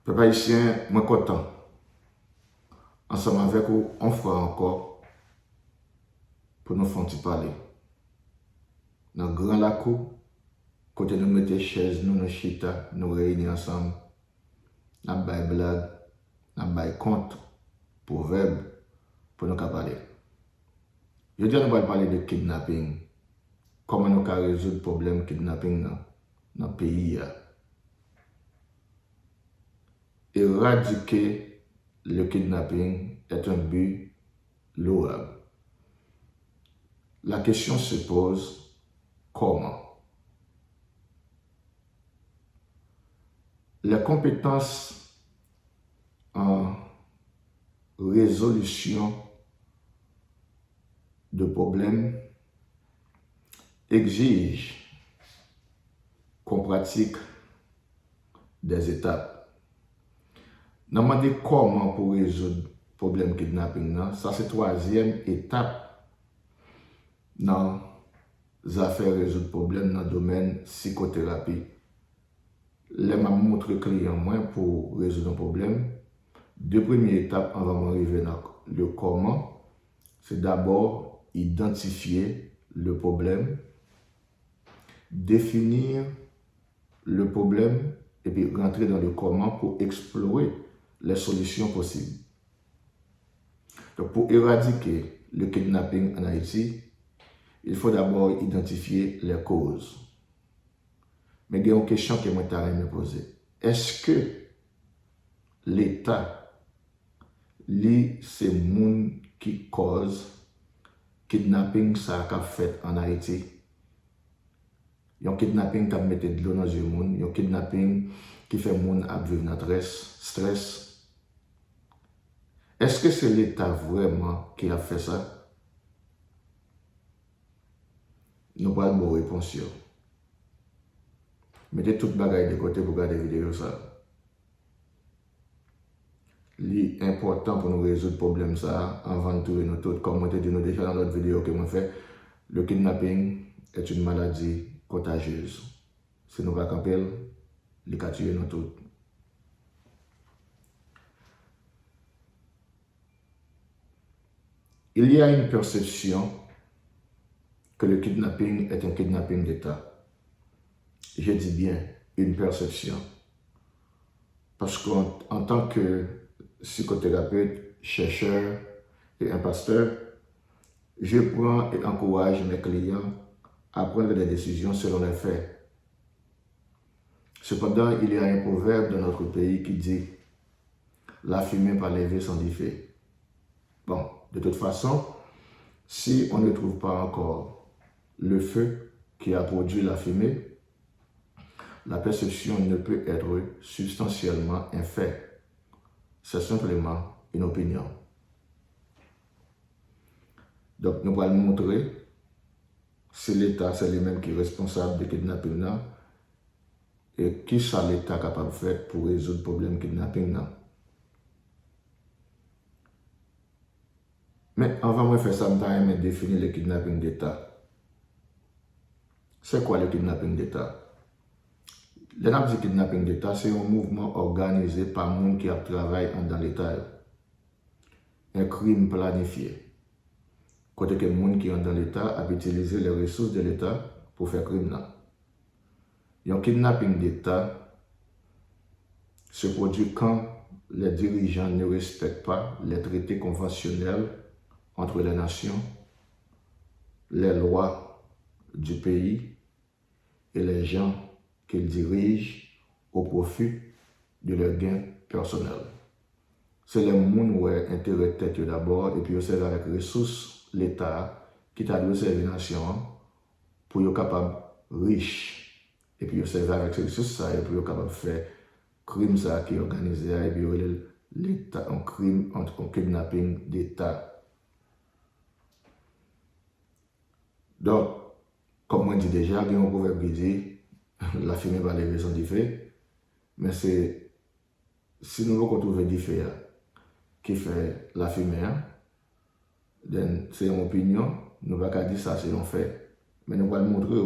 Peuple haïtien, moi content. Ensemble avec vous, on fera encore pour nous faire parler. Dans le grand lac, côté nous mettons chaises, nous chita, nous réunissons ensemble. Nous avons des blagues, nous avons des contes, proverbes pour nous parler. Je dis nous allons parler de kidnapping. Comment nous pouvons résoudre le problème de kidnapping dans le pays. Éradiquer le kidnapping est un but louable. La question se pose, comment? Les compétences en résolution de problèmes exigent qu'on pratique des étapes. Demander comment pour résoudre le problème kidnapping, ça c'est la troisième étape dans les affaires résoudre le problème dans le domaine psychothérapie. Les m'a montré client moins pour résoudre un problème. Deux premières étapes avant d'arriver dans le comment, c'est d'abord identifier le problème, définir le problème et puis rentrer dans le comment pour explorer les solutions possibles. Donc pour éradiquer le kidnapping en Haïti, il faut d'abord identifier les causes. Mais il y a une question que je me poser. Est-ce que l'État, c'est le monde qui cause kidnapping ça qu'a fait en Haïti? Il y a un kidnapping qui a mis de l'eau dans le monde, il y a un kidnapping qui fait le monde vivre dans le stress. Est-ce que c'est l'État vraiment qui a fait ça? Nous pas de bonne réponse. Mettez toute bagaille de côté pour regarder la vidéo ça. L'important pour nous résoudre le problème ça, avant de trouver nous toutes, comme on dit déjà dans l'autre vidéo que moi fait, le kidnapping est une maladie contagieuse. Si nous ne pas camper, il va tuer nous toutes. Il y a une perception que le kidnapping est un kidnapping d'État. Je dis bien une perception. Parce qu'en tant que psychothérapeute, chercheur et un pasteur, je prends et encourage mes clients à prendre des décisions selon les faits. Cependant, il y a un proverbe dans notre pays qui dit « La fumée par lever sans diffé ». Bon, de toute façon, si on ne trouve pas encore le feu qui a produit la fumée, la perception ne peut être substantiellement un fait. C'est simplement une opinion. Donc, nous allons montrer si l'État, c'est lui-même qui est responsable de kidnapping et qui ça l'État est capable de faire pour résoudre le problème de kidnapping. Mais avant de faire ça, je vais définir le kidnapping d'État. C'est quoi le kidnapping d'État? Le kidnapping d'État, c'est un mouvement organisé par les gens qui travaillent dans l'État. Un crime planifié. Côté que les gens qui sont dans l'État a utilisé les ressources de l'État pour faire crime. Un kidnapping d'État se produit quand les dirigeants ne respectent pas les traités conventionnels entre les nations, les lois du pays et les gens qu'ils dirigent au profit de leurs gains personnels. C'est les gens qui ont intérêt tête d'abord et puis ils servent avec les ressources l'État qui t'a donné servir la nation pour être capable riche et puis ils servent avec ces ressources et puis ils sont capables de faire crime ça qui est organisé et puis l'État un crime entre un kidnapping d'État. Donc, comme on dit déjà, il y a un proverbe qui dit la fumée va lever sans diffé, mais c'est si nous retrouvons diffé qui fait la fumée, c'est une opinion, nous ne pouvons pas dire ça, c'est un fait, mais nous allons montrer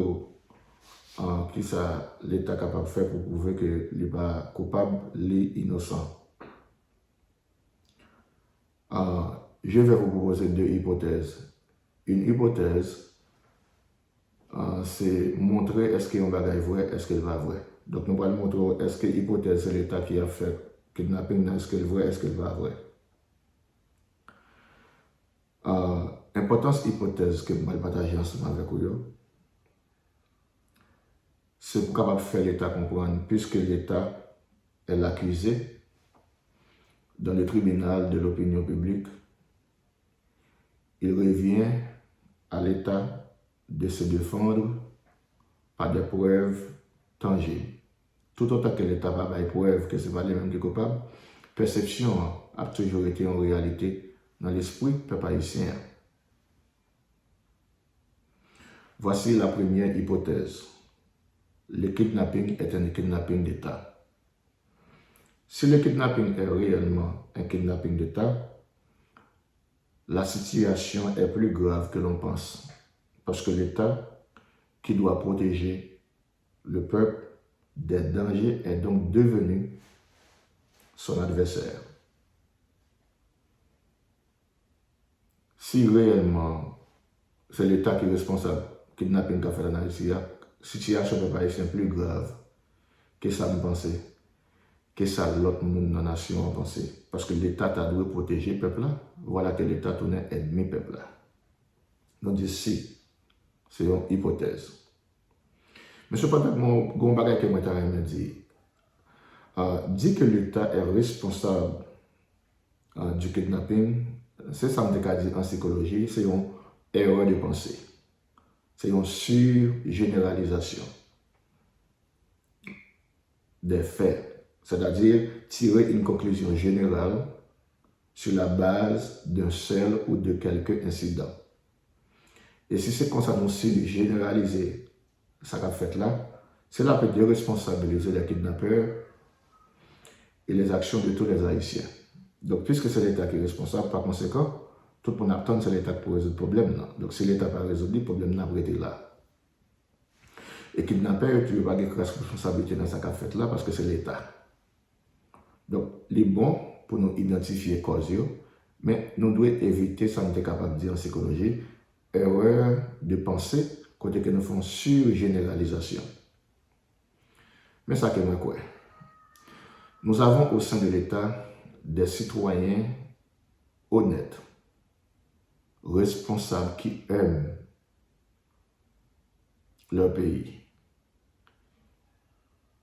qui ça l'État capable de faire pour prouver que il n'est pas coupable, il est innocent. Je vais vous proposer deux hypothèses. Une hypothèse, c'est montrer est-ce qu'il y a un bagage vrai, est-ce qu'il va vrai. Donc nous allons montrer est-ce que l'hypothèse c'est l'État qui a fait kidnapping, est-ce qu'il est vrai, est-ce qu'il va vrai. Importance hypothèse que je vais partager ensemble avec vous, c'est pour capable faire l'État comprendre, puisque l'État est l'accusé dans le tribunal de l'opinion publique, il revient à l'État de se défendre par des preuves tangibles. Tout autant que l'État n'a pas de preuves que ce n'est pas les mêmes qui sont coupables, perception a toujours été en réalité dans l'esprit du peuple haïtien. Voici la première hypothèse. Le kidnapping est un kidnapping d'État. Si le kidnapping est réellement un kidnapping d'État, la situation est plus grave que l'on pense. Parce que l'État, qui doit protéger le peuple des dangers, est donc devenu son adversaire. Si réellement c'est l'État qui est responsable du kidnapping qu'a fait la Haïti, la situation peut pas être plus grave que ça me pensait, que ça l'autre monde dans la nation a pensé. Parce que l'État a dû protéger le peuple là. Voilà que l'État tournait ennemi peuple là. Donc ici, c'est une hypothèse. Mais cependant, mon bagage que moi me dit que l'État est responsable du kidnapping, c'est ça que je dis en psychologie, c'est une erreur de pensée. C'est une surgénéralisation des faits. C'est-à-dire tirer une conclusion générale sur la base d'un seul ou de quelques incidents. Et si c'est comme ça, nous généraliser ça qu'a fait là, cela peut déresponsabiliser les kidnappeurs et les actions de tous les Haïtiens. Donc, puisque c'est l'État qui est responsable, par conséquent, tout le monde attend c'est l'État pour résoudre le problème. Non? Donc, si l'État n'a pas résolu le problème, n'a pas été là. Et kidnappeur, tu ne veux pas avoir responsabilité dans ce qu'a fait là parce que c'est l'État. Donc, il est bon pour nous identifier les causes, mais nous devons éviter, ça nous est capable de dire en psychologie, erreur de pensée, côté que nous faisons surgénéralisation. Mais ça, c'est moi quoi? Nous avons au sein de l'État des citoyens honnêtes, responsables qui aiment leur pays.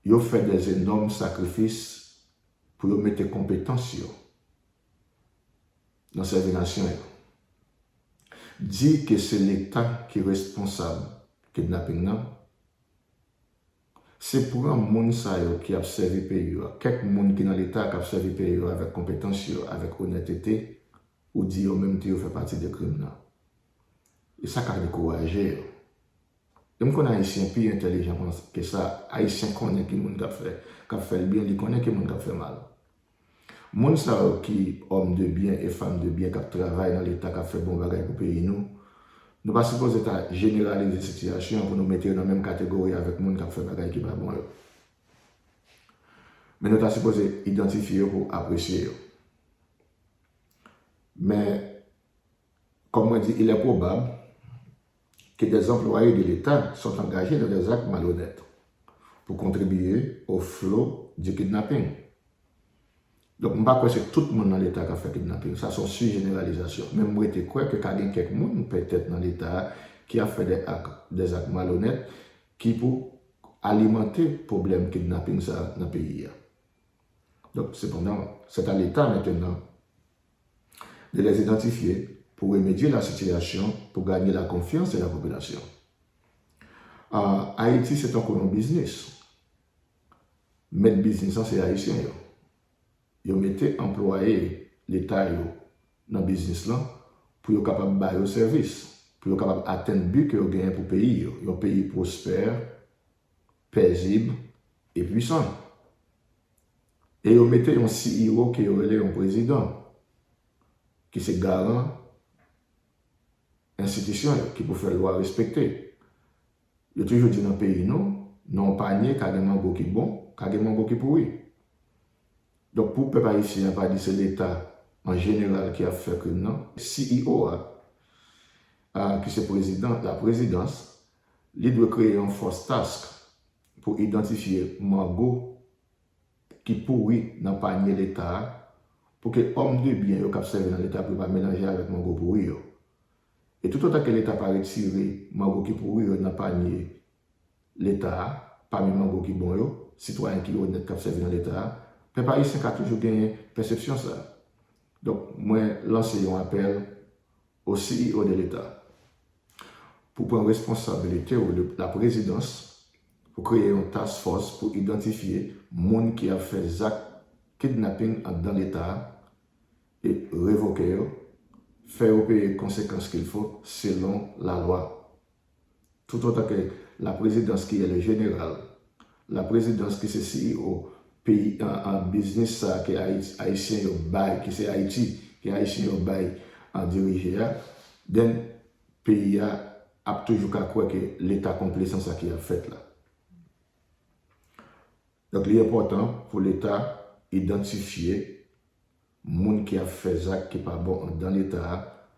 Ils ont fait des énormes sacrifices pour mettre des compétences dans cette nation. Dire que c'est l'État qui est responsable du kidnapping, c'est pour un monde qui a servi le pays. Quelques monde qui dans l'État qui a servi le pays avec compétence, avec honnêteté, ou dit au même temps fait partie des crimes. Et ça a découragé. Et moi, les Haïtiens plus intelligents que ça, Haïtiens connaissent qui monde qui fait le bien, ils connaissent qui monde qui fait mal. Les gens qui hommes de bien et femmes de bien qui travaillent dans l'État, qui fait bon bagage pour payer nous, nous ne sommes pas supposés généraliser la situation pour nous mettre dans la même catégorie avec les gens qui fait bagage qui n'est pas bon. Mais nous sommes supposés identifier pour apprécier. Mais, comme on dit, il est probable que des employés de l'État sont engagés dans des actes malhonnêtes pour contribuer au flot du kidnapping. Donc, je ne sais pas si c'est tout le monde dans l'État qui a fait le kidnapping. Ça, c'est une généralisation. Même moi, je crois que quelqu'un peut-être dans l'État qui a fait des actes malhonnêtes qui pour alimenter le problème kidnapping dans le pays. Donc, cependant, c'est à l'État maintenant de les identifier pour remédier la situation, pour gagner la confiance de la population. Haïti, c'est encore un business. Mettre business, c'est haïtien. Ils mettaient employé l'État dans le business là pour être capable de bailler au service, pour être capable d'atteindre le but que vous gagnez pour le pays. Un pays prospère, paisible et puissant. Et ils mettaient un CEO qui est un président, qui est garant institution, qui peut faire loi respecter. Ils ont toujours dit dans le pays, non, non panier, qui a des mango qui bon, qui a des mango qui pourri. Donc, pour le peuple haïtien, pas dire c'est l'État en général qui a fait que non. CEO, qui c'est président, la présidence, il doit créer une force task pour identifier mango qui pourri dans le panier l'État, pour que l'homme de bien qui servi dans l'État ne pas mélanger avec mango pourri. Et tout autant que l'État pas retiré mango qui pourri dans le panier l'État, parmi mango qui bon, citoyen qui honnête qui servi dans l'État, le peuple haïtien a toujours gagné perception ça. Donc, moi, lancer un appel au CEO de l'État pour prendre responsabilité de la présidence pour créer une task force pour identifier les gens qui a fait des actes kidnapping dans l'État et révoquer, faire payer les conséquences qu'il faut selon la loi. Tout autant que la présidence qui est le général, la présidence qui est CEO, pays en business ça qui est haïtien au bail, qui c'est Haïti, qui est haïtien au bail en dirigé, then pays a toujours qu'à croire que l'État complet sans ça qui a fait là. Donc, il est important pour l'État identifier les gens qui a fait ça qui n'est pas bon dans l'État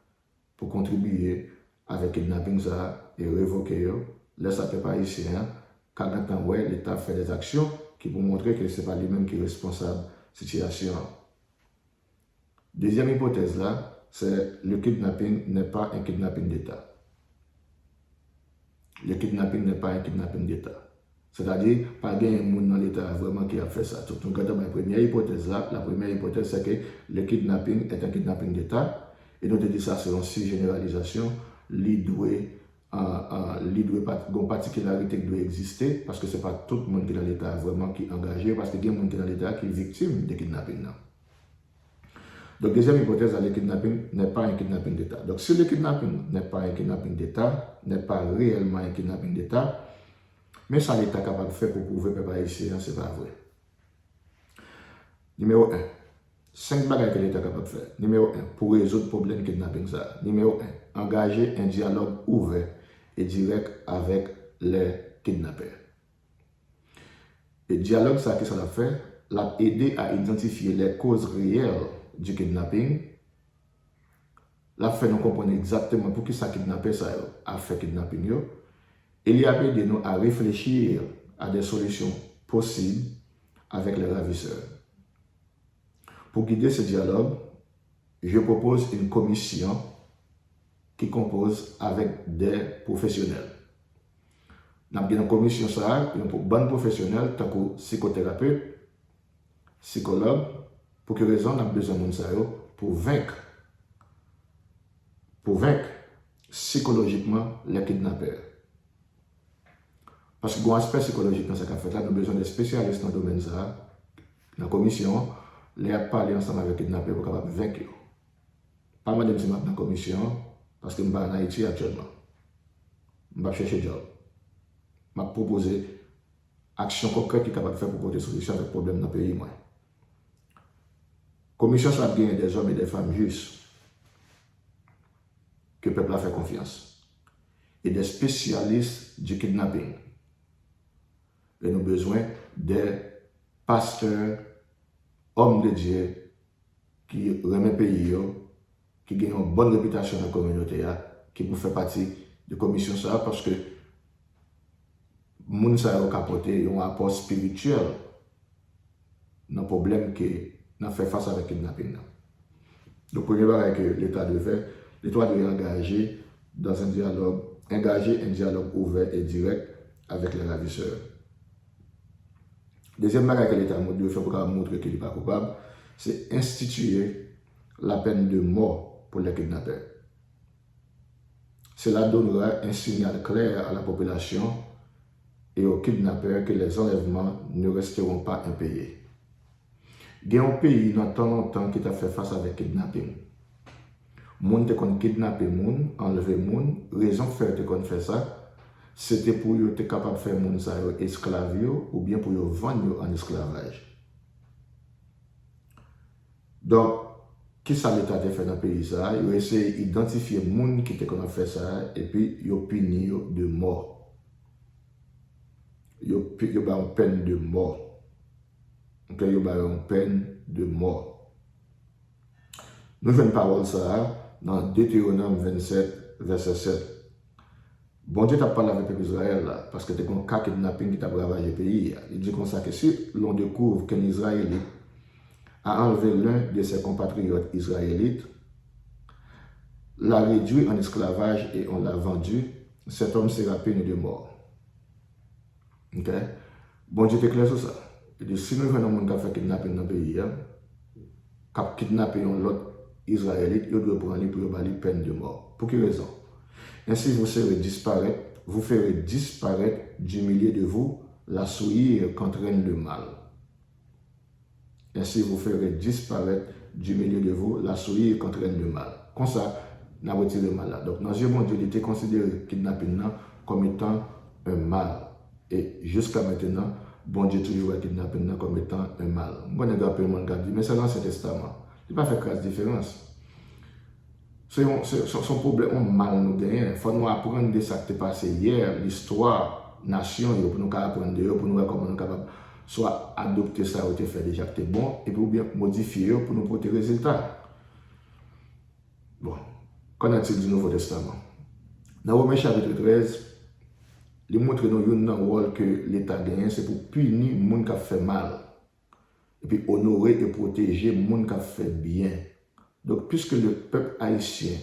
pour contribuer avec le kidnapping ça et révoquer. Là, ça ne fait pas ici. Quand l'État fait des actions qui vont montrer que ce n'est pas lui-même qui est responsable de la situation. Deuxième hypothèse là, c'est le kidnapping n'est pas un kidnapping d'État. Le kidnapping n'est pas un kidnapping d'État. C'est-à-dire, pas de monde dans l'État vraiment qui a fait ça. Donc, la première hypothèse là, la première hypothèse c'est que le kidnapping est un kidnapping d'État. Et nous te dit ça selon six généralisations, l'idée une particularité qui doit exister parce que ce n'est pas tout le monde qui est dans l'État vraiment qui est engagé, parce qu'il y a des gens qui sont dans l'État qui est victime de kidnapping. Donc, deuxième hypothèse, le kidnapping n'est pas un kidnapping d'État. Donc, si le kidnapping n'est pas un kidnapping d'État, n'est pas réellement un kidnapping d'État, mais ça l'État est capable de faire pour prouver que le peuple haïtien, ce n'est pas vrai. Numéro 1. 5 bagages que l'État est capable de faire. Numéro 1. Pour résoudre le problème de kidnapping. Ça. Numéro 1. Engager un dialogue ouvert et direct avec les kidnappeurs. Et le dialogue, ça, qu'est-ce que ça fait? L'a aider à identifier les causes réelles du kidnapping. L'a fait nous comprendre exactement pour qui ça kidnappé ça a fait kidnapping. Et il a aidé nous à réfléchir à des solutions possibles avec les ravisseurs. Pour guider ce dialogue, je propose une commission qui compose avec des professionnels. Nous avons une commission, une bonne professionnelle, tant que psychothérapeute, psychologue, pour quelle raison nous avons besoin de ça pour vaincre psychologiquement les kidnappeurs. Parce qu'il y a un aspect psychologique dans ce cas fait là, nous avons besoin de spécialistes dans le domaine de ça. La commission, les a parlé ensemble avec les kidnappeurs pour capable vaincre. Pas mal de gens dans la commission, parce que je suis en Haïti actuellement. Je vais chercher un job. Je vais proposer action concrète qui est capable de faire pour porter solution avec le problème dans le pays. La commission, ça a gagné des hommes et des femmes justes que le peuple a fait confiance. Et des spécialistes du kidnapping. Et nous avons besoin des pasteurs, hommes de Dieu, qui remettent le pays, qui ont une bonne réputation dans la communauté, qui peuvent faire partie de la commission, parce que les gens ont apporté un apport spirituel dans le problème que nous fait face avec le kidnapping. Le premier bagage que l'État devait engager dans un dialogue, ouvert et direct avec les ravisseurs. Deuxième bagage que l'État doit faire pour montrer qu'il n'est pas coupable, c'est instituer la peine de mort pour les kidnappeurs. Cela donnera un signal clair à la population et aux kidnappeurs que les enlèvements ne resteront pas impayés. Il y a un pays dans tant longtemps qui a fait face avec le kidnapping. Moun te kon kidnapper moun, enlever moun, raison faire te kon fait ça, c'était pour être capable de faire moun sa esclave ou bien pour vendre en esclavage. Donc, qui ça l'État a fait dans le pays ça? Il a essayé d'identifier les gens qui ont fait ça et puis il a puni de mort. yo ba une peine de mort. Ok, yo ba une peine de mort. Nous faisons une parole ça dans Deutéronome 27, verset 7. Bon Dieu t'a parlé avec le peuple d'Israël là, parce que t'es un cas kidnapping qui t'a ravagé le pays. Il dit comme ça que si l'on découvre qu'un Israélite a enlevé l'un de ses compatriotes israélites, l'a réduit en esclavage et on l'a vendu, cet homme sera puni de mort. Ok? Bon Dieu t'es clair sur ça. Il dit si nous venons monde qui a fait kidnapping dans le pays, qui a kidnappé un autre Israélite, il doit prendre pour lui peine de mort. Pour quelle raison? Ainsi vous serez disparaître, vous ferez disparaître du milieu de vous la souillure qu'entraîne le mal. Ainsi vous ferez disparaître du milieu de vous la souillure qu'entraîne le mal. Comme ça, nous avons retiré le mal là. Donc, dans Dieu, mon Dieu, il était considéré kidnapping comme étant un mal. Et jusqu'à maintenant, bon Dieu toujours kidnapping comme étant un mal. Bon, je rappelle mon gars, mais c'est l'Ancien Testament. Il n'a pas fait grande différence. Son problème, on mal nous gagne. Il faut nous apprendre de ce qui s'est passé hier, l'histoire, nation, pour nous apprendre de pour nous voir comment nous sommes capables soit adopter ça ou te faire déjà que c'est bon, et puis bien modifier pour nous porter résultat. Bon, qu'en est-il du Nouveau Testament? Dans Romains chapitre 13, il montre nous un rôle que l'État gagne, c'est pour punir les gens qui ont fait mal, et puis honorer et protéger les gens qui ont fait bien. Donc, puisque le peuple haïtien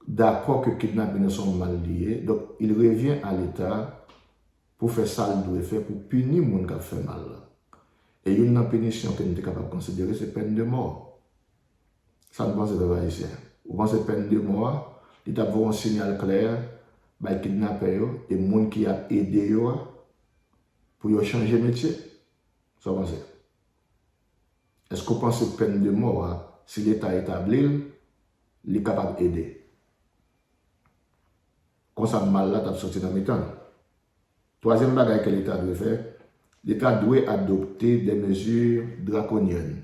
d'accord que les kidnappings sont mal liés, donc il revient à l'État pour faire ça qu'il doit faire pour punir les gens qui ont fait mal. Et une punition que nous sommes capables de considérer, c'est peine de mort. Ça ne pense pas haïtien. Vous pensez peine de mort, il a un signal clair, les kidnappeurs et les gens qui ont aidé pour changer de métier. Ça pense. Est-ce que vous pensez peine de mort? Si l'État établi, il est capable d'aider. Quand ça mal là, tu as sorti dans mes temps. Troisième bagage que l'État doit faire, l'État doit adopter des mesures draconiennes.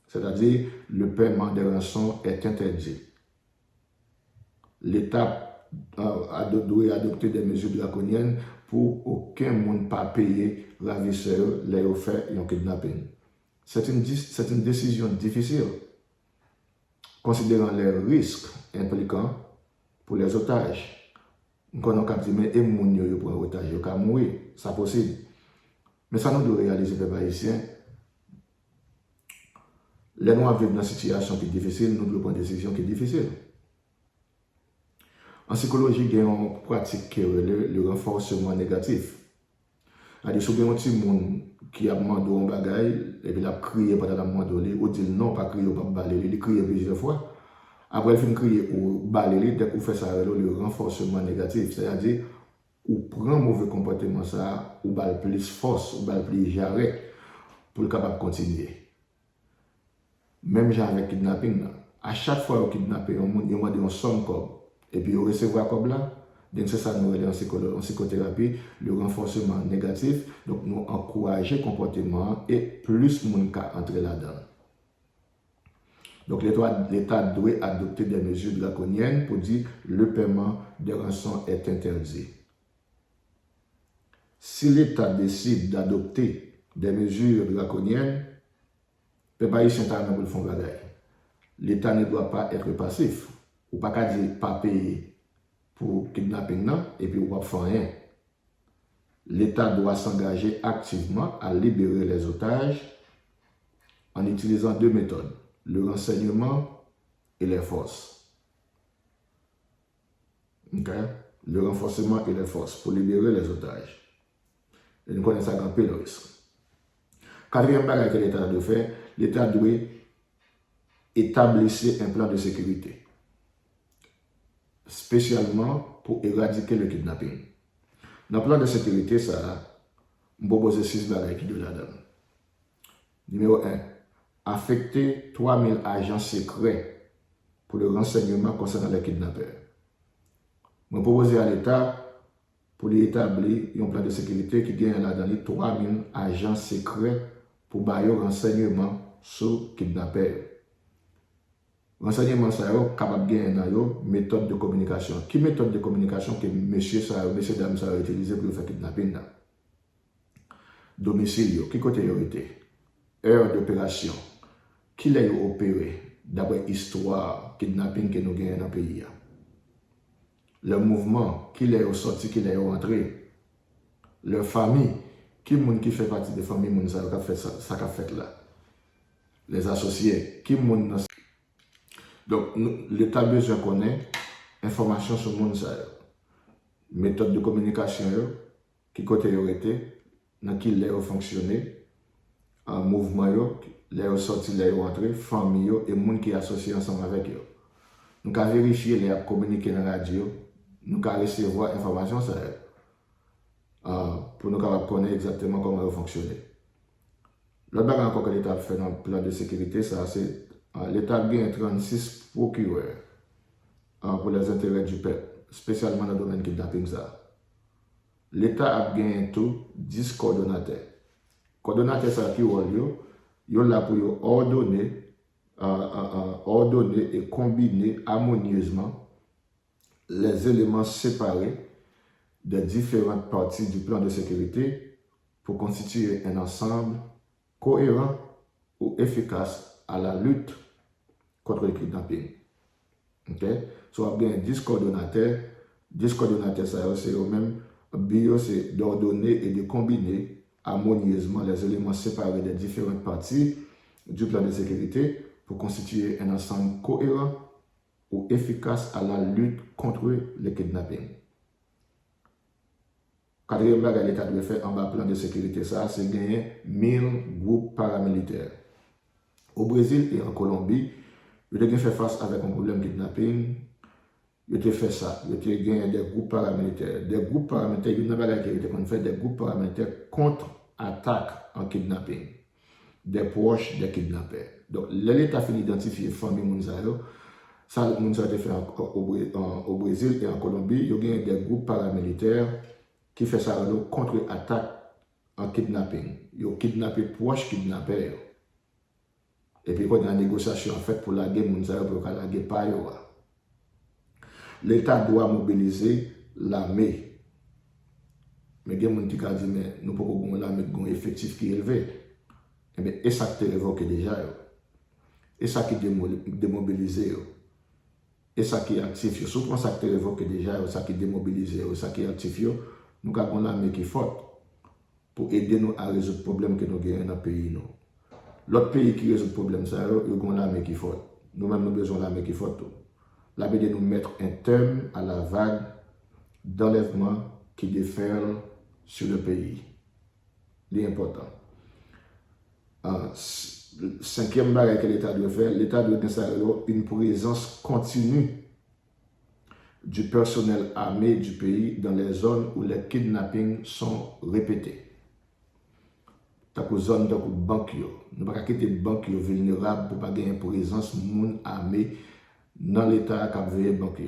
C'est-à-dire, le paiement des rançons est interdit. L'État doit adopter des mesures draconiennes pour aucun monde pas payer ravisseurs, les offerts et un kidnapping. C'est une décision difficile, considérant les risques impliquants pour les otages. Quand on a dit, mais les gens pour un otage, ils peuvent mourir, c'est possible. Mais ça nous doit réaliser, les haïtiens. Les gens vivent dans une situation qui est difficile, nous devons prendre des décisions qui sont difficiles. En psychologie, il y a une pratique qui est le renforcement négatif. C'est-à-dire, si vous avez un petit monde qui a demandé un bagage, et puis il a crié pendant la demande, ou dit non, pas crier, pas balayer, il a crié plusieurs fois. Après, il fait crier ou balayer, dès qu'on fait ça, le renforcement négatif. C'est-à-dire, ou prend mauvais comportement, ça, ou balle plus force, ou balle plus j'arrête pour le capable de continuer. Même genre avec kidnapping, à chaque fois qu'on kidnappe, on demande une somme comme, et puis on recevoir comme là. Donc c'est ça nous en psychothérapie, le renforcement négatif, donc nous encourager le comportement et plus de monde entrer là-dedans. Donc l'État doit adopter des mesures draconiennes pour dire que le paiement des rançons est interdit. Si l'État décide d'adopter des mesures draconiennes, le pays est en pour le fond bagaille. L'État ne doit pas être passif, ou pas qu'à dire pas payer pour kidnapping et puis on va faire rien. L'État doit s'engager activement à libérer les otages en utilisant deux méthodes, le renseignement et les forces. Okay? Le renforcement et les forces pour libérer les otages. Et nous connaissons ça grand peu le risque. Quatrième bagage que l'État doit faire, l'État doit établir un plan de sécurité, spécialement pour éradiquer le kidnapping. Dans le plan de sécurité, ça, on propose 6 bagages qui doivent là-dedans. Numéro 1, affecter 3000 agents secrets pour le renseignement concernant les kidnappeurs. On propose à l'État pour établir un plan de sécurité qui gagne là-dedans 3000 agents secrets pour bailler renseignement sur les kidnappeurs. Renseignement ça est capable de gagner dans méthode de communication. Quelle méthode de communication que monsieur dame ça a utilisé pour faire kidnapping là? domicile, qui côté yo été, heure d'opération, qui l'a opéré d'après histoire kidnapping que nous gagnons dans le pays. Le mouvement, qui l'a sorti, qui l'a rentré, leur famille, qui fait partie des familles moun ça qu'a fait ça qu'a fait là. Les associés, qui moun. Donc l'État besoin connaît information sur moun ça. Méthode de communication qui côté yo été, dans qui l'a fonctionné, en mouvement yo, l'a sorti, l'a rentré, famille yo et moun qui associé ensemble avec yo. Nous avons vérifié les communiquer dans la radio, nous avons recevoir information ça. Pour nous connaître exactement comment elle fonctionne. L'autre chose encore que l'État fait dans le plan de sécurité, c'est l'État a bien 36 procureurs pour les intérêts du peuple, spécialement dans le domaine kidnapping. L'État a bien tout 10 coordonnateurs. Coordonnateurs, ça qui sont là pour ordonner et combiner harmonieusement les éléments séparés des différentes parties du plan de sécurité pour constituer un ensemble cohérent ou efficace à la lutte contre le kidnapping. Okay? Soit bien 10 coordonnateurs, ça c'est eux-mêmes, bio c'est d'ordonner et de combiner harmonieusement les éléments séparés des différentes parties du plan de sécurité pour constituer un ensemble cohérent ou efficace à la lutte contre le kidnapping. Quatrième bagage l'État doit faire en bas plan de sécurité, ça, c'est gagner 1000 groupes paramilitaires. Au Brésil et en Colombie, ils ont fait face avec un problème de kidnapping. Ils ont fait ça. Ils ont gagné des groupes paramilitaires. Des groupes paramilitaires, il y a une bagage qui ont fait des groupes paramilitaires contre-attaque en kidnapping. Des proches des kidnappeurs. Donc, l'État finit d'identifier les familles Mounzayo. Ça, Mounzayo a été fait au Brésil et en Colombie. Ils ont gagné des groupes paramilitaires qui fait ça contre-attaque en kidnapping. Ils ont kidnappé proches kidnappeurs. Et puis, quand il y a une négociation en fait pour la guerre, pour la guerre pas. L'État doit mobiliser l'armée. Mais il y a des gens qui disent, mais nous ne pouvons pas l'armée qui a un effectif qui est élevé. Et ça qui est révoqué déjà. Et ça qui est démobilisé. Et ça qui est actif. Souvent, ça qui est révoqué déjà, ça qui est démobilisé, ça qui est actif. Nous avons l'armée qui est forte pour aider nous à résoudre le problème que nous avons dans le pays. L'autre pays qui résout le problème, c'est l'armée qui est forte. Nous-mêmes, nous avons besoin de l'armée qui est forte. L'armée de nous mettre un terme à la vague d'enlèvement qui déferle sur le pays. C'est important. Cinquième barrière que l'État doit faire, l'État doit installer une présence continue du personnel armé du pays dans les zones où les kidnappings sont répétés. Dans les zones de banque, nous ne pouvons pas quitter les banques vulnérables pour ne pas gagner une présence armée dans l'État qui a veillé banque.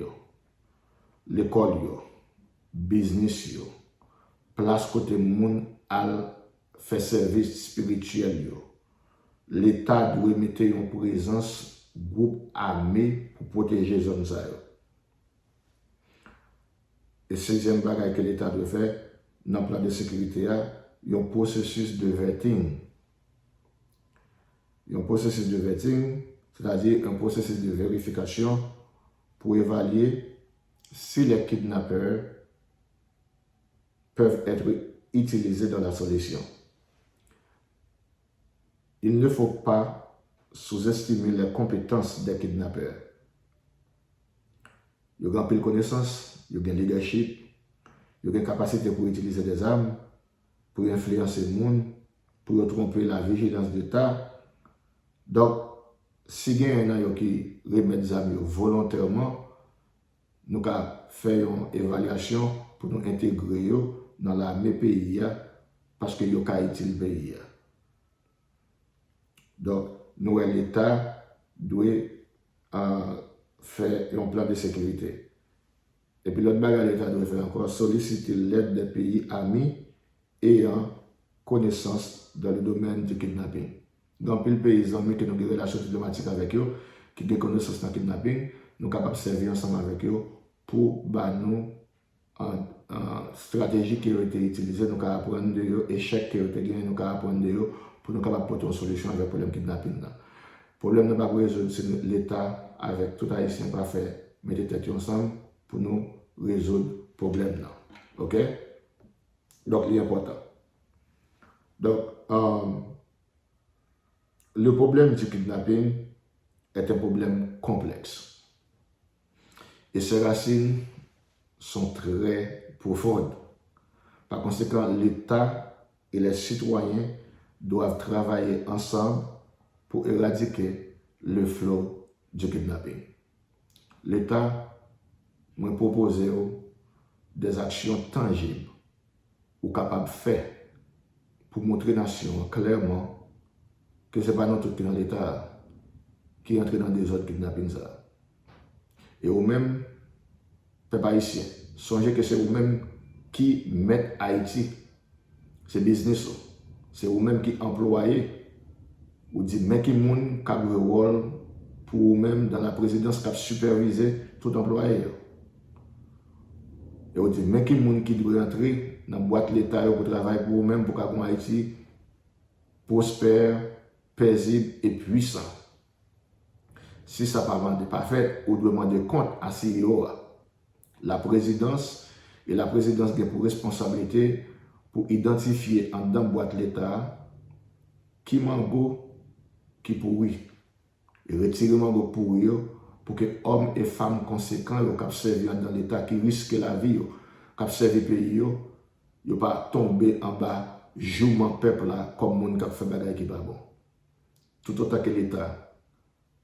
L'école, business, place côté moun al fait service spirituel. L'État doit mettre une présence groupe armé pour protéger les zones. Et sixième bagage que l'État doit faire dans le plan de sécurité, il y a un processus de vetting. Il y a un processus de vetting, c'est-à-dire un processus de vérification pour évaluer si les kidnappeurs peuvent être utilisés dans la solution. Il ne faut pas sous-estimer les compétences des kidnappeurs. Il y a une connaissance, il y a un leadership, il y a une capacité pour utiliser des armes, pour influencer le monde, pour tromper la vigilance d'État. Donc, si il y a un gens qui remettent des armes volontairement, nous avons fait une évaluation pour nous intégrer dans l'armée pays parce que nous avons utilisé le pays. Donc, nous, l'État doit faire un plan de sécurité. Et puis l'autre bagage, l'État doit faire encore solliciter l'aide des pays amis ayant connaissance dans le domaine du kidnapping. Donc, les pays amis qui ont des relations diplomatiques avec eux, qui ont des connaissances dans le kidnapping, nous sommes capables de servir ensemble avec eux pour nous stratégie qui a été utilisée, nous avons apprendre de eux, échec qui a été gagné, nous avons apprendre de eux pour nous capables porter une solution avec le problème kidnapping. Le problème n'est pas résoudre si l'État, avec tout Haïtien, pas fait mettre tête ensemble pour nous résoudre le problème. OK? Donc, il est important. Donc, le problème du kidnapping est un problème complexe. Et ses racines sont très profondes. Par conséquent, l'État et les citoyens doivent travailler ensemble pour éradiquer le flot du kidnapping. L'État m'a proposé des actions tangibles ou capables de faire pour montrer aux nations clairement que ce n'est pas notre qui dans l'État qui entre dans des autres kidnappings. Et vous-même, peuple haïtien, songez que c'est vous-même qui mettent Haïti, c'est business, c'est vous-même qui employez, ou dites, mais qui moun qui a le rôle pour vous-même dans la présidence qui a supervisé tout employé. Et vous dites, mais qui moun qui doit entrer dans la boîte l'État pour travailler pour vous-même, pour qu'un Haïti prospère, paisible et puissant. Si ça n'est pas fait, vous devez demander compte à CEO. La présidence et la présidence a pour responsabilité pour identifier en dedans boîte l'État qui mango, qui pourri. Et retirer mango pourri pour que hommes et femmes conséquents qui servent dans l'État, qui risquent la vie, qui servent le pays, ne pas tomber en bas, jouement peuple là, comme monde qui fait des choses qui ne sont pas bon. Tout autant que l'État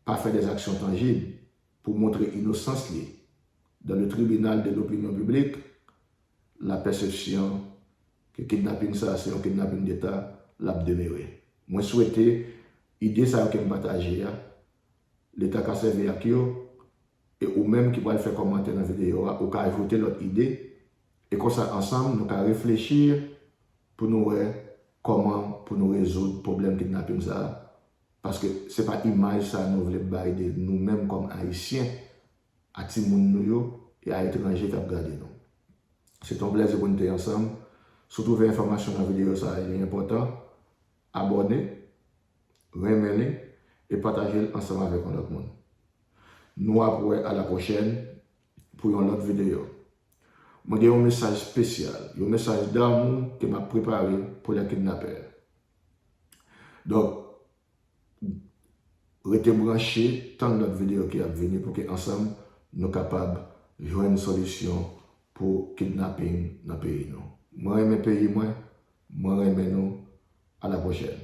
pas fait des actions tangibles pour montrer innocence liée. Dans le tribunal de l'opinion publique, la perception que le kidnapping, c'est un kidnapping d'État, l'a demeuré. Moi, je souhaite, l'idée ça que je partage, l'État qui a servi à qui, et ou même qui va faire commenter dans la vidéo, ou qui a ajouté l'autre idée, et comme ça, ensemble, nous allons réfléchir pour nous voir comment pour nous résoudre le problème kidnapping. Parce que ce n'est pas l'image que nous voulons de nous-mêmes comme Haïtiens, à Timoun et à l'étranger qui ont regardé nous. C'est un plaisir pour nous être ensemble. Si vous trouvez l'information dans la vidéo, ça est important. Abonnez, remettez et partagez ensemble avec l'autre monde. Nous après à la prochaine pour une autre vidéo. Je vais un message spécial, un message d'amour que m'a préparé pour les kidnappeurs. Donc, restez branchés tant notre vidéo qui a venu pour qu'ensemble nous soyons capables de jouer une solution pour le kidnapping dans le pays. Moi, je pays, moi, je nous. À la prochaine.